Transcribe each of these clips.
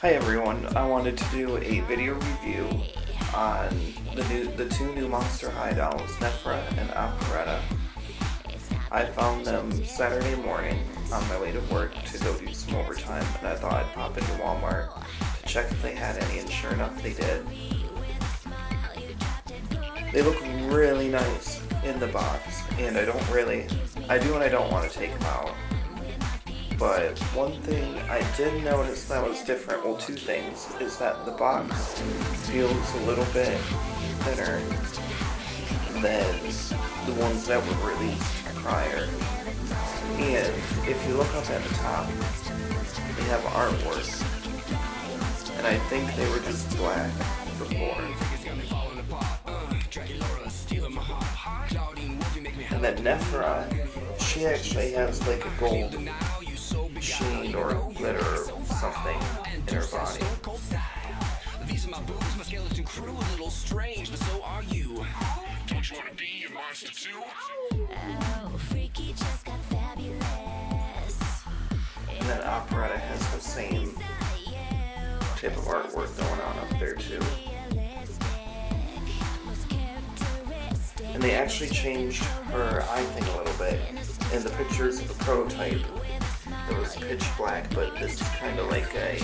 Hi everyone, I wanted to do a video review on the two new Monster High dolls, Nefera and Operetta. I found them Saturday morning on my way to work to go do some overtime, and I thought I'd pop into Walmart to check if they had any, and sure enough they did. They look really nice in the box, and I do and I don't want to take them out. But one thing I did notice that was different, well, two things, is that the box feels a little bit thinner than the ones that were released prior. And if you look up at the top, they have artwork. And I think they were just black before. And then Nefera, she actually has like a gold sheen or glitter or something in her body. These are my boobs, my skeleton crew, a little strange, but so are you. Don't you want to be a monster too? Oh, freaky just got fabulous. And then Operetta has the same type of artwork going on up there too. And they actually changed her eye thing a little bit. In the pictures of the prototype, it was pitch black, but this is kind of like a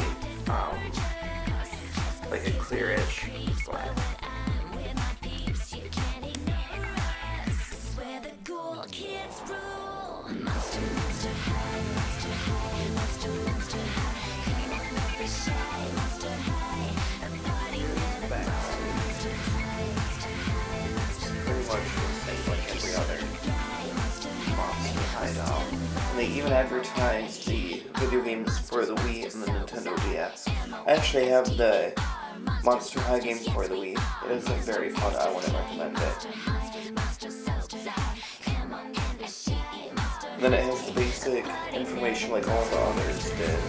clearish black. Pretty much the same like every other Monster High doll. And they even advertised the video games for the Wii and the Nintendo DS. I actually have the Monster High game for the Wii. It is very fun. I wouldn't recommend it. And then it has the basic information like all the others did.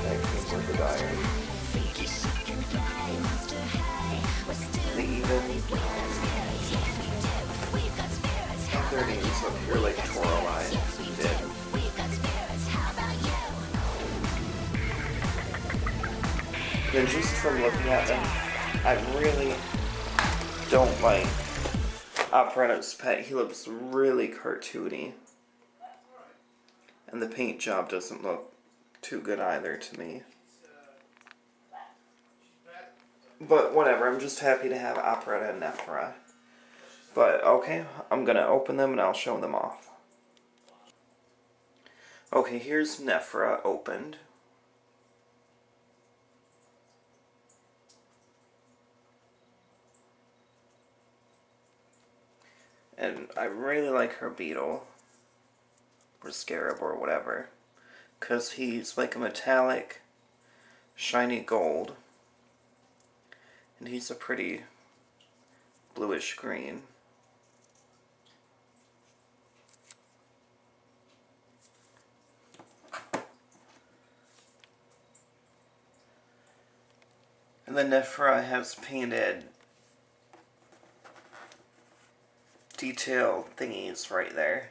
That came with the diary. They even have their names up here like Toralei did. And just from looking at them, I really don't like Operetta's pet. He looks really cartoony. And the paint job doesn't look too good either to me. But whatever, I'm just happy to have Operetta and Nefera. But okay, I'm gonna open them and I'll show them off. Okay, here's Nefera opened. And I really like her beetle, or scarab, or whatever, because he's like a metallic, shiny gold, and he's a pretty bluish green. And then Nefera has painted detail thingies right there.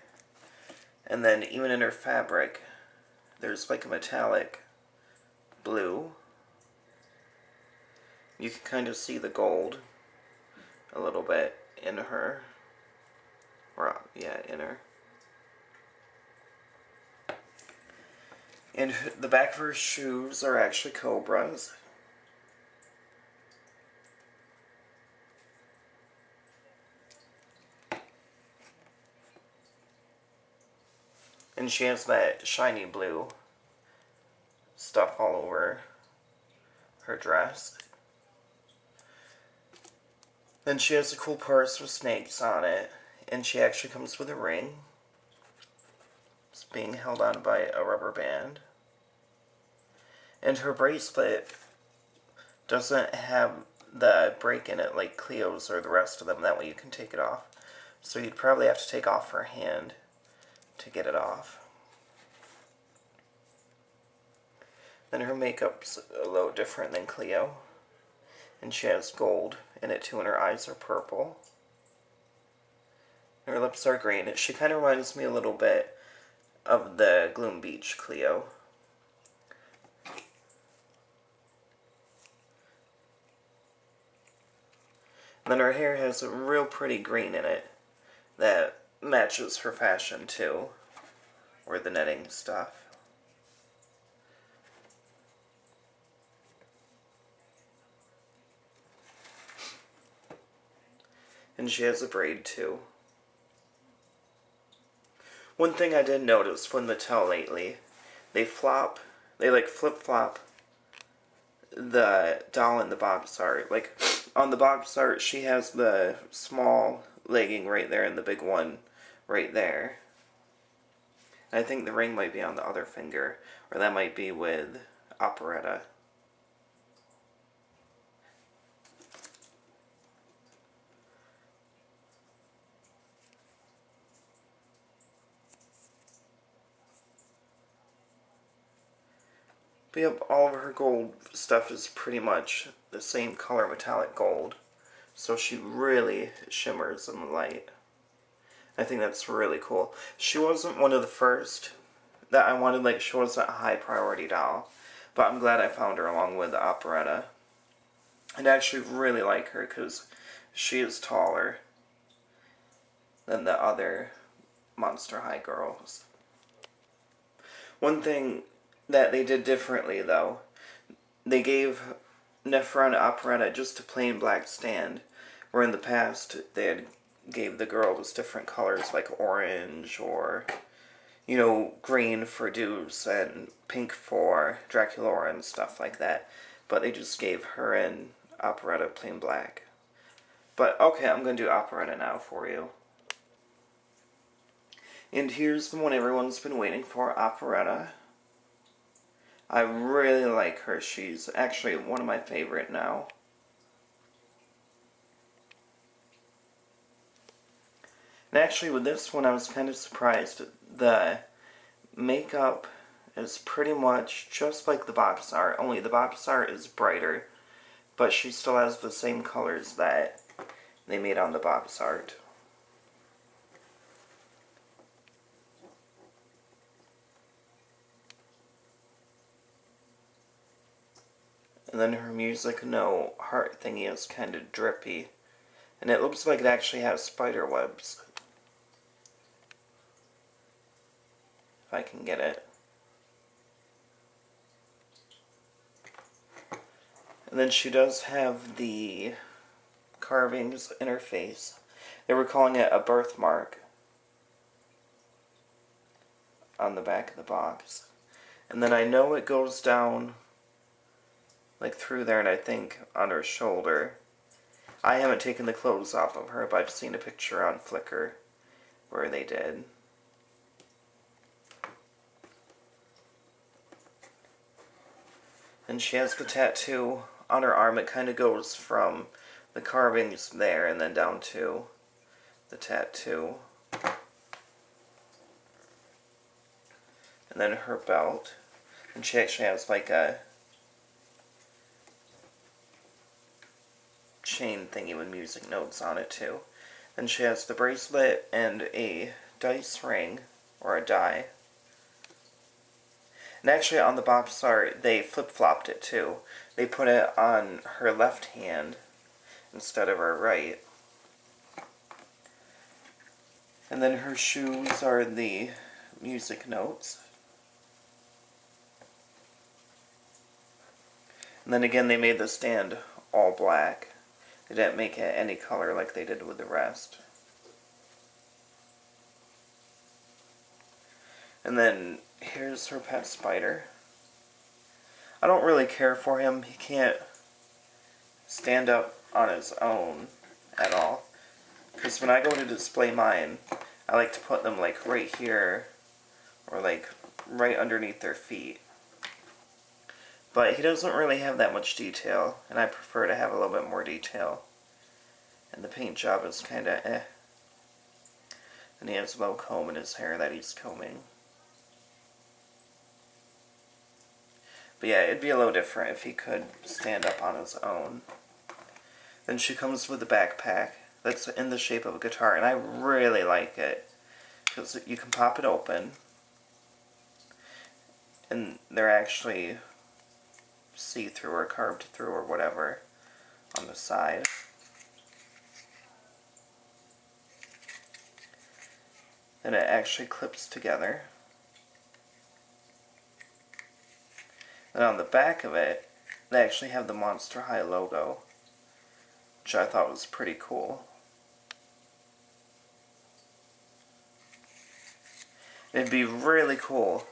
And then even in her fabric, there's like a metallic blue. You can kind of see the gold a little bit in her. Or, yeah, in her. And the back of her shoes are actually cobras. And she has that shiny blue stuff all over her dress. Then she has a cool purse with snakes on it. And she actually comes with a ring. It's being held on by a rubber band. And her bracelet doesn't have the break in it like Cleo's or the rest of them. That way you can take it off. So you'd probably have to take off her hand to get it off. Then her makeup's a little different than Cleo. And she has gold in it too, and her eyes are purple. Her lips are green. She kind of reminds me a little bit of the Gloom Beach Cleo. And then her hair has a real pretty green in it that matches her fashion too, or the knitting stuff. And she has a braid too. One thing I did notice from Mattel lately, they like flip-flop the doll in the box art. Like, on the box art, she has the small legging right there and the big one right there. And I think the ring might be on the other finger, or that might be with Operetta. But yep, all of her gold stuff is pretty much the same color, metallic gold. So she really shimmers in the light. I think that's really cool. She wasn't one of the first that I wanted, like, she wasn't a high priority doll. But I'm glad I found her along with the Operetta. And I actually really like her because she is taller than the other Monster High girls. One thing that they did differently, though, they gave Nefera and Operetta just a plain black stand, where in the past they had gave the girls different colors like orange or, you know, green for Deuce and pink for Draculaura and stuff like that. But they just gave her and Operetta plain black. But okay, I'm going to do Operetta now for you. And here's the one everyone's been waiting for, Operetta. I really like her. She's actually one of my favorite now. And actually with this one I was kind of surprised. The makeup is pretty much just like the box art, only the box art is brighter. But she still has the same colors that they made on the box art. And then her music note heart thingy is kind of drippy. And it looks like it actually has spider webs. If I can get it. And then she does have the carvings in her face. They were calling it a birthmark on the back of the box. And then I know it goes down like through there, and I think on her shoulder. I haven't taken the clothes off of her, but I've seen a picture on Flickr where they did. And she has the tattoo on her arm. It kind of goes from the carvings there and then down to the tattoo. And then her belt. And she actually has like a chain thingy with music notes on it too. And she has the bracelet and a dice ring, or a die. And actually on the box art, they flip-flopped it too. They put it on her left hand instead of her right. And then her shoes are the music notes. And then again, they made the stand all black. They didn't make it any color like they did with the rest. And then here's her pet spider. I don't really care for him. He can't stand up on his own at all. Because when I go to display mine, I like to put them like right here or like right underneath their feet. But he doesn't really have that much detail, and I prefer to have a little bit more detail. And the paint job is kind of eh. And he has a little comb in his hair that he's combing. But yeah, it'd be a little different if he could stand up on his own. Then she comes with a backpack that's in the shape of a guitar, and I really like it. Because you can pop it open, and they're actually see-through or carved through or whatever on the side. And it actually clips together. And on the back of it, they actually have the Monster High logo, which I thought was pretty cool. It'd be really cool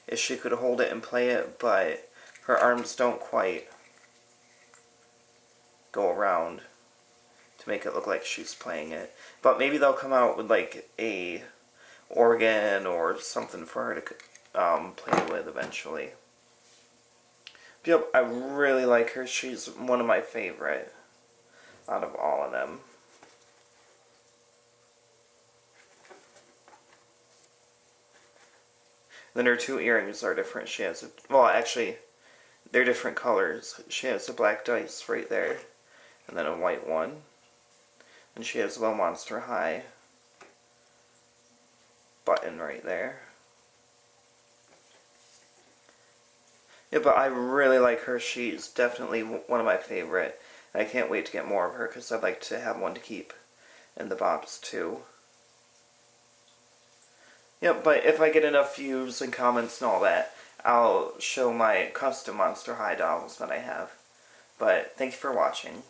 if she could hold it and play it, but her arms don't quite go around to make it look like she's playing it. But maybe they'll come out with like a organ or something for her to play with eventually. But yep, I really like her. She's one of my favorite out of all of them. Then her two earrings are different. She has well, actually, they're different colors. She has a black dice right there, and then a white one. And she has a little Monster High button right there. Yeah, but I really like her. She's definitely one of my favorite. And I can't wait to get more of her because I'd like to have one to keep in the box too. Yep, but if I get enough views and comments and all that, I'll show my custom Monster High dolls that I have. But thank you for watching.